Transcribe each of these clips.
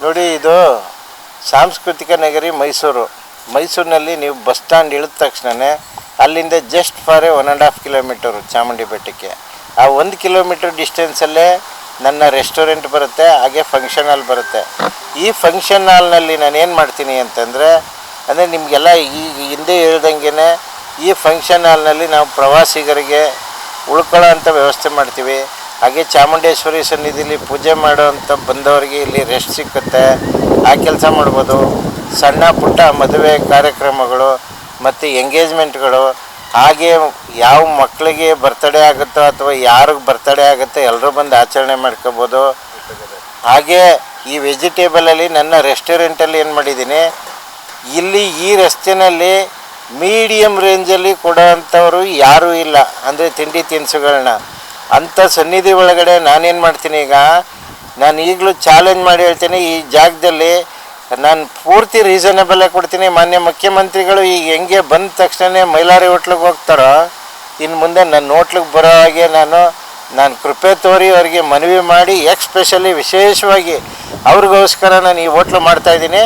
ನೋಡಿ, ಇದು ಸಾಂಸ್ಕೃತಿಕ ನಗರಿ ಮೈಸೂರಿನಲ್ಲಿ ನೀವು ಬಸ್ ಸ್ಟ್ಯಾಂಡ್ ಇಳಿದ ತಕ್ಷಣವೇ ಅಲ್ಲಿಂದ ಜಸ್ಟ್ ಫಾರ್ 1.5 ಕಿಲೋಮೀಟರು ಚಾಮುಂಡಿ ಬೆಟ್ಟಕ್ಕೆ. ಆ 1 ಕಿಲೋಮೀಟರ್ ಡಿಸ್ಟೆನ್ಸಲ್ಲೇ ನನ್ನ ರೆಸ್ಟೋರೆಂಟ್ ಬರುತ್ತೆ, ಹಾಗೆ ಫಂಕ್ಷನ್ ಹಾಲ್ ಬರುತ್ತೆ. ಈ ಫಂಕ್ಷನ್ ಹಾಲ್ನಲ್ಲಿ ನಾನು ಏನು ಮಾಡ್ತೀನಿ ಅಂತಂದರೆ, ನಿಮಗೆಲ್ಲ ಈಗ ಹಿಂದೆ ಹೇಳ್ದಂಗೆ ಈ ಫಂಕ್ಷನ್ ಹಾಲ್ನಲ್ಲಿ ನಾವು ಪ್ರವಾಸಿಗರಿಗೆ ಉಳ್ಕೊಳ್ಳೋ ಅಂಥ ವ್ಯವಸ್ಥೆ ಮಾಡ್ತೀವಿ. ಹಾಗೆ ಚಾಮುಂಡೇಶ್ವರಿ ಸನ್ನಿಧಿಲಿ ಪೂಜೆ ಮಾಡೋವಂಥ ಬಂದವರಿಗೆ ಇಲ್ಲಿ ರೆಸ್ಟ್ ಸಿಕ್ಕುತ್ತೆ, ಆ ಕೆಲಸ ಮಾಡ್ಬೋದು. ಸಣ್ಣ ಪುಟ್ಟ ಮದುವೆ ಕಾರ್ಯಕ್ರಮಗಳು ಮತ್ತು ಎಂಗೇಜ್ಮೆಂಟ್ಗಳು, ಹಾಗೆ ಯಾವ ಮಕ್ಕಳಿಗೆ ಬರ್ತಡೇ ಆಗುತ್ತೋ ಅಥವಾ ಯಾರಿಗೆ ಬರ್ತಡೇ ಆಗುತ್ತೋ ಎಲ್ಲರೂ ಬಂದು ಆಚರಣೆ ಮಾಡ್ಕೋಬೋದು. ಹಾಗೆ ಈ ವೆಜಿಟೇಬಲಲ್ಲಿ ನನ್ನ ರೆಸ್ಟೋರೆಂಟಲ್ಲಿ ಏನು ಮಾಡಿದ್ದೀನಿ, ಇಲ್ಲಿ ಈ ರಸ್ತೆಯಲ್ಲಿ ಮೀಡಿಯಮ್ ರೇಂಜಲ್ಲಿ ಕೊಡೋವಂಥವ್ರು ಯಾರೂ ಇಲ್ಲ, ಅಂದರೆ ತಿಂಡಿ ತಿನಿಸುಗಳನ್ನ. ಅಂಥ ಸನ್ನಿಧಿ ಒಳಗಡೆ ನಾನೇನು ಮಾಡ್ತೀನಿ, ಈಗ ನಾನು ಈಗಲೂ ಚಾಲೆಂಜ್ ಮಾಡಿ ಹೇಳ್ತೀನಿ, ಈ ಜಾಗದಲ್ಲಿ ನಾನು ಪೂರ್ತಿ ರೀಸನಬಲ್ಲೇ ಕೊಡ್ತೀನಿ. ಮಾನ್ಯ ಮುಖ್ಯಮಂತ್ರಿಗಳು ಈಗ ಹೆಂಗೆ ಬಂದ ತಕ್ಷಣ ಮೈಲಾರಿ ಹೋಟ್ಲಿಗೆ ಹೋಗ್ತಾರೋ, ಇನ್ನು ಮುಂದೆ ನನ್ನ ಹೋಟ್ಲಿಗೆ ಬರೋ ಹಾಗೆ ನಾನು ಕೃಪೆ ತೋರಿ ಅವರಿಗೆ ಮನವಿ ಮಾಡಿ ಎಕ್ಸ್ಪೆಷಲಿ ವಿಶೇಷವಾಗಿ ಅವ್ರಿಗೋಸ್ಕರ ನಾನು ಈ ಹೋಟ್ಲು ಮಾಡ್ತಾಯಿದ್ದೀನಿ.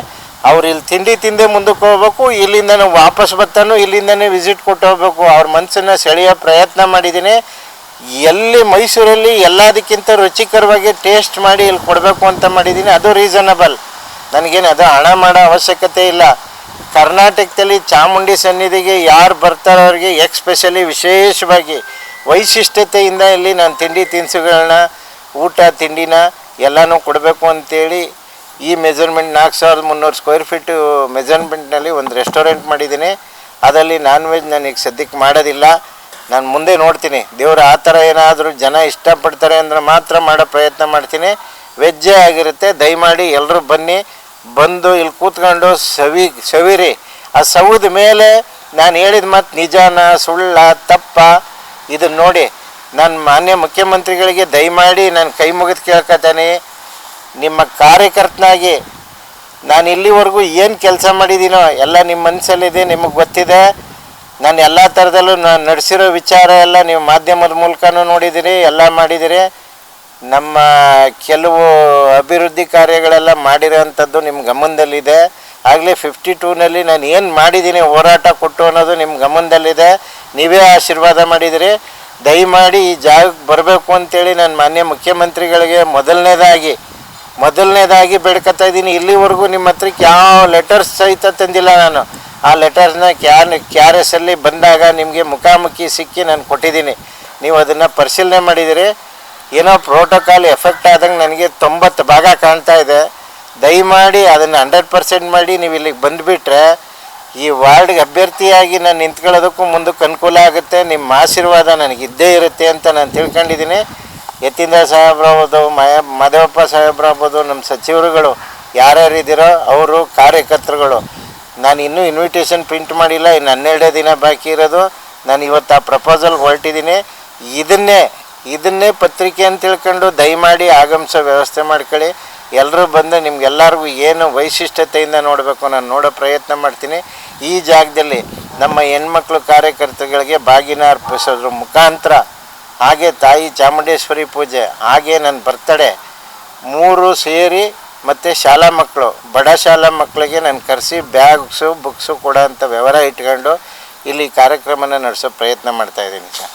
ಅವ್ರು ಇಲ್ಲಿ ತಿಂಡಿ ತಿಂದೇ ಮುಂದಕ್ಕೆ ಹೋಗ್ಬೇಕು, ಇಲ್ಲಿಂದ ವಾಪಸ್ ಬರ್ತಾನೋ ಇಲ್ಲಿಂದನೇ ವಿಸಿಟ್ ಕೊಟ್ಟು ಹೋಗ್ಬೇಕು. ಅವ್ರ ಮನಸ್ಸನ್ನು ಸೆಳೆಯೋ ಪ್ರಯತ್ನ ಮಾಡಿದ್ದೀನಿ. ಎಲ್ಲಿ ಮೈಸೂರಲ್ಲಿ ಎಲ್ಲದಕ್ಕಿಂತ ರುಚಿಕರವಾಗಿ ಟೇಸ್ಟ್ ಮಾಡಿ ಇಲ್ಲಿ ಕೊಡಬೇಕು ಅಂತ ಮಾಡಿದ್ದೀನಿ. ಅದು ರೀಸನಬಲ್, ನನಗೇನು ಅದು ಹಣ ಮಾಡೋ ಅವಶ್ಯಕತೆ ಇಲ್ಲ. ಕರ್ನಾಟಕದಲ್ಲಿ ಚಾಮುಂಡಿ ಸನ್ನಿಧಿಗೆ ಯಾರು ಬರ್ತಾರೋ ಅವ್ರಿಗೆ ಎಕ್ಸ್ಪೆಷಲಿ ವಿಶೇಷವಾಗಿ ವೈಶಿಷ್ಟ್ಯತೆಯಿಂದ ಇಲ್ಲಿ ನಾನು ತಿಂಡಿ ತಿನಿಸುಗಳನ್ನ, ಊಟ ತಿಂಡಿನ ಎಲ್ಲನೂ ಕೊಡಬೇಕು ಅಂತೇಳಿ ಈ ಮೆಜರ್ಮೆಂಟ್ 4300 ಸ್ಕ್ವೇರ್ ಫೀಟು ಮೆಜರ್ಮೆಂಟ್ನಲ್ಲಿ ಒಂದು ರೆಸ್ಟೋರೆಂಟ್ ಮಾಡಿದ್ದೀನಿ. ಅದರಲ್ಲಿ ನಾನ್ ವೆಜ್ ನನಗೆ ಸದ್ಯಕ್ಕೆ ಮಾಡೋದಿಲ್ಲ. ನಾನು ಮುಂದೆ ನೋಡ್ತೀನಿ, ದೇವರು ಆ ಥರ ಏನಾದರೂ ಜನ ಇಷ್ಟಪಡ್ತಾರೆ ಅಂದರೆ ಮಾತ್ರ ಮಾಡೋ ಪ್ರಯತ್ನ ಮಾಡ್ತೀನಿ. ವೆಜ್ಜೇ ಆಗಿರುತ್ತೆ. ದಯಮಾಡಿ ಎಲ್ಲರೂ ಬಂದು ಇಲ್ಲಿ ಕೂತ್ಕೊಂಡು ಸವಿರಿ. ಆ ಸವಿದ ಮೇಲೆ ನಾನು ಹೇಳಿದ ಮಾತು ನಿಜಾನ ಸುಳ್ಳ ತಪ್ಪ ಇದನ್ನು ನೋಡಿ. ನಾನು ಮಾನ್ಯ ಮುಖ್ಯಮಂತ್ರಿಗಳಿಗೆ ದಯಮಾಡಿ ನಾನು ಕೈ ಮುಗಿದು ಕೇಳ್ಕೊತಾನೆ, ನಿಮ್ಮ ಕಾರ್ಯಕರ್ತನಾಗಿ ನಾನು ಇಲ್ಲಿವರೆಗೂ ಏನು ಕೆಲಸ ಮಾಡಿದ್ದೀನೋ ಎಲ್ಲ ನಿಮ್ಮ ಮನಸ್ಸಲ್ಲಿದೆ, ನಿಮಗೆ ಗೊತ್ತಿದೆ. ನಾನು ಎಲ್ಲ ಥರದಲ್ಲೂ ನಾನು ನಡೆಸಿರೋ ವಿಚಾರ ಎಲ್ಲ ನೀವು ಮಾಧ್ಯಮದ ಮೂಲಕನೂ ನೋಡಿದ್ದೀರಿ, ಎಲ್ಲ ಮಾಡಿದ್ದೀರಿ. ನಮ್ಮ ಕೆಲವು ಅಭಿವೃದ್ಧಿ ಕಾರ್ಯಗಳೆಲ್ಲ ಮಾಡಿರೋವಂಥದ್ದು ನಿಮ್ಮ ಗಮನದಲ್ಲಿದೆ. ಆಗಲೇ 52ನಲ್ಲಿ ನಾನು ಏನು ಮಾಡಿದ್ದೀನಿ ಹೋರಾಟ ಕೊಟ್ಟು ಅನ್ನೋದು ನಿಮ್ಮ ಗಮನದಲ್ಲಿದೆ. ನೀವೇ ಆಶೀರ್ವಾದ ಮಾಡಿದಿರಿ. ದಯಮಾಡಿ ಈ ಜಾಗಕ್ಕೆ ಬರಬೇಕು ಅಂತೇಳಿ ನಾನು ಮಾನ್ಯ ಮುಖ್ಯಮಂತ್ರಿಗಳಿಗೆ ಮೊದಲನೇದಾಗಿ ಬೇಡ್ಕೊತಾ ಇದ್ದೀನಿ. ಇಲ್ಲಿವರೆಗೂ ನಿಮ್ಮ ಹತ್ರಕ್ಕೆ ಯಾವ ಲೆಟರ್ಸ್ ಸಹಿತ ತಂದಿಲ್ಲ ನಾನು. ಆ ಲೆಟರ್ಸ್ನ KRSಲ್ಲಿ ಬಂದಾಗ ನಿಮಗೆ ಮುಖಾಮುಖಿ ಸಿಕ್ಕಿ ನಾನು ಕೊಟ್ಟಿದ್ದೀನಿ. ನೀವು ಅದನ್ನು ಪರಿಶೀಲನೆ ಮಾಡಿದ್ದೀರಿ. ಏನೋ ಪ್ರೋಟೋಕಾಲ್ ಎಫೆಕ್ಟ್ ಆದಂಗೆ ನನಗೆ 90 ಭಾಗ ಕಾಣ್ತಾ ಇದೆ. ದಯಮಾಡಿ ಅದನ್ನು 100% ಮಾಡಿ ನೀವು ಇಲ್ಲಿಗೆ ಬಂದುಬಿಟ್ರೆ ಈ ವಾರ್ಡ್ಗೆ ಅಭ್ಯರ್ಥಿಯಾಗಿ ನಾನು ನಿಂತ್ಕೊಳ್ಳೋದಕ್ಕೂ ಮುಂದಕ್ಕೆ ಅನುಕೂಲ ಆಗುತ್ತೆ. ನಿಮ್ಮ ಆಶೀರ್ವಾದ ನನಗಿದ್ದೇ ಇರುತ್ತೆ ಅಂತ ನಾನು ತಿಳ್ಕೊಂಡಿದ್ದೀನಿ. ಯತೀಂದ್ರ ಸಾಹೇಬ್ರಾಗ್ಬೋದು, ಮಾದೇವಪ್ಪ ಸಾಹೇಬ್ರಾಗ್ಬೋದು, ನಮ್ಮ ಸಚಿವರುಗಳು ಯಾರ್ಯಾರಿದ್ದೀರೋ ಅವರು ಕಾರ್ಯಕರ್ತರುಗಳು. ನಾನು ಇನ್ನೂ ಇನ್ವಿಟೇಷನ್ ಪ್ರಿಂಟ್ ಮಾಡಿಲ್ಲ, ಇನ್ನು 12 ದಿನ ಬಾಕಿ ಇರೋದು. ನಾನು ಇವತ್ತು ಆ ಪ್ರಪೋಸಲ್ ಹೊರಟಿದ್ದೀನಿ. ಇದನ್ನೇ ಪತ್ರಿಕೆ ಅಂತ ತಿಳ್ಕೊಂಡು ದಯಮಾಡಿ ಆಗಮಿಸೋ ವ್ಯವಸ್ಥೆ ಮಾಡ್ಕೊಳ್ಳಿ. ಎಲ್ಲರೂ ಬಂದು ನಿಮ್ಗೆಲ್ಲರಿಗೂ ಏನು ವೈಶಿಷ್ಟ್ಯತೆಯಿಂದ ನೋಡಬೇಕು ನಾನು ನೋಡೋ ಪ್ರಯತ್ನ ಮಾಡ್ತೀನಿ. ಈ ಜಾಗದಲ್ಲಿ ನಮ್ಮ ಹೆಣ್ಮಕ್ಳು ಕಾರ್ಯಕರ್ತಗಳಿಗೆ ಬಾಗಿನ ಅರ್ಪಿಸೋದ್ರ ಮುಖಾಂತರ, ಹಾಗೆ ತಾಯಿ ಚಾಮುಂಡೇಶ್ವರಿ ಪೂಜೆ, ಹಾಗೆ ನನ್ನ ಬರ್ತಡೇ 3 ಸೇರಿ ಮತ್ತು ಶಾಲಾ ಮಕ್ಕಳು, ಬಡ ಶಾಲಾ ಮಕ್ಕಳಿಗೆ ನಾನು ಕರೆಸಿ ಬುಕ್ಸು ಕೊಡೋ ಅಂಥ ವ್ಯವಹಾರ ಇಟ್ಕೊಂಡು ಇಲ್ಲಿ ಕಾರ್ಯಕ್ರಮನ ನಡೆಸೋ ಪ್ರಯತ್ನ ಮಾಡ್ತಾಯಿದ್ದೀನಿ ಸರ್.